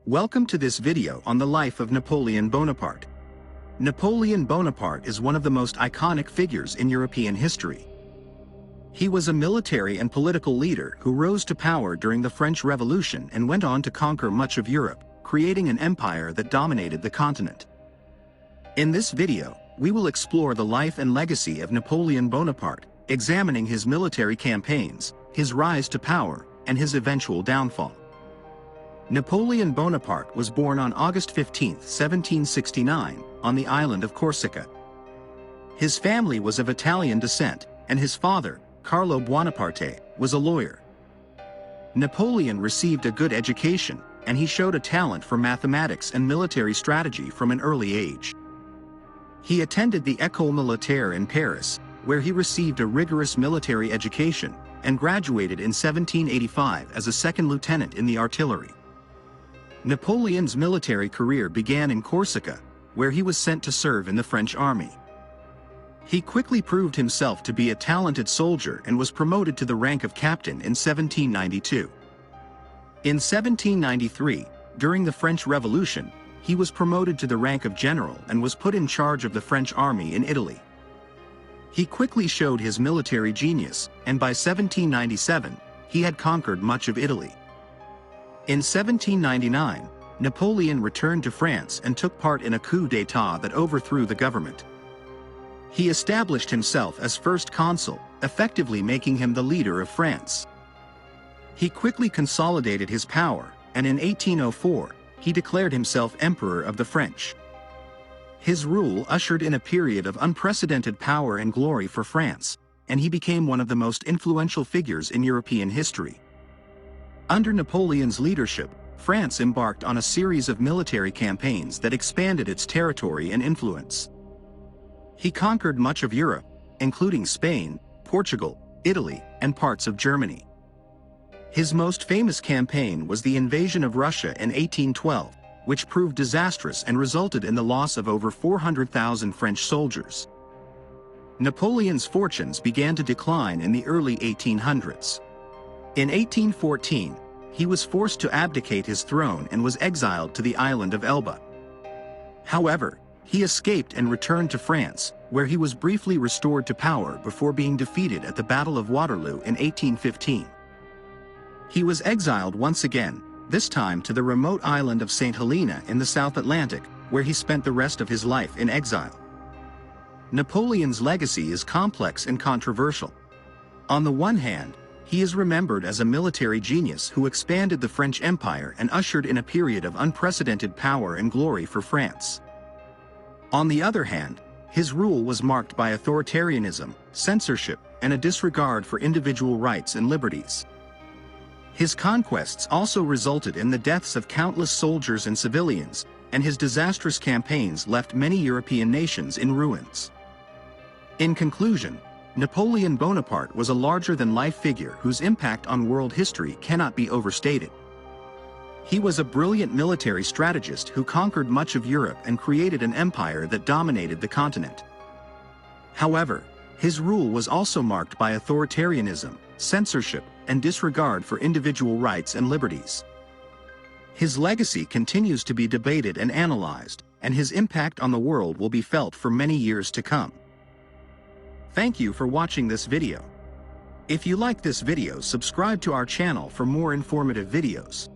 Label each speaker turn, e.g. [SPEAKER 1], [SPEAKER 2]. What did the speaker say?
[SPEAKER 1] Welcome to this video on the life of Napoleon Bonaparte. Napoleon Bonaparte is one of the most iconic figures in European history. He was a military and political leader who rose to power during the French Revolution and went on to conquer much of Europe, creating an empire that dominated the continent. In this video, we will explore the life and legacy of Napoleon Bonaparte, examining his military campaigns, his rise to power, and his eventual downfall. Napoleon Bonaparte was born on August 15, 1769, on the island of Corsica. His family was of Italian descent, and his father, Carlo Buonaparte, was a lawyer. Napoleon received a good education, and he showed a talent for mathematics and military strategy from an early age. He attended the École Militaire in Paris, where he received a rigorous military education, and graduated in 1785 as a second lieutenant in the artillery. Napoleon's military career began in Corsica, where he was sent to serve in the French army. He quickly proved himself to be a talented soldier and was promoted to the rank of captain in 1792. In 1793, during the French Revolution, he was promoted to the rank of general and was put in charge of the French army in Italy. He quickly showed his military genius, and by 1797, he had conquered much of Italy. In 1799, Napoleon returned to France and took part in a coup d'état that overthrew the government. He established himself as first consul, effectively making him the leader of France. He quickly consolidated his power, and in 1804, he declared himself Emperor of the French. His rule ushered in a period of unprecedented power and glory for France, and he became one of the most influential figures in European history. Under Napoleon's leadership, France embarked on a series of military campaigns that expanded its territory and influence. He conquered much of Europe, including Spain, Portugal, Italy, and parts of Germany. His most famous campaign was the invasion of Russia in 1812, which proved disastrous and resulted in the loss of over 400,000 French soldiers. Napoleon's fortunes began to decline in the early 1800s. In 1814, he was forced to abdicate his throne and was exiled to the island of Elba. However, he escaped and returned to France, where he was briefly restored to power before being defeated at the Battle of Waterloo in 1815. He was exiled once again, this time to the remote island of St. Helena in the South Atlantic, where he spent the rest of his life in exile. Napoleon's legacy is complex and controversial. On the one hand, he is remembered as a military genius who expanded the French Empire and ushered in a period of unprecedented power and glory for France. On the other hand, his rule was marked by authoritarianism, censorship, and a disregard for individual rights and liberties. His conquests also resulted in the deaths of countless soldiers and civilians, and his disastrous campaigns left many European nations in ruins. In conclusion, Napoleon Bonaparte was a larger-than-life figure whose impact on world history cannot be overstated. He was a brilliant military strategist who conquered much of Europe and created an empire that dominated the continent. However, his rule was also marked by authoritarianism, censorship, and disregard for individual rights and liberties. His legacy continues to be debated and analyzed, and his impact on the world will be felt for many years to come. Thank you for watching this video. If you like this video, subscribe to our channel for more informative videos.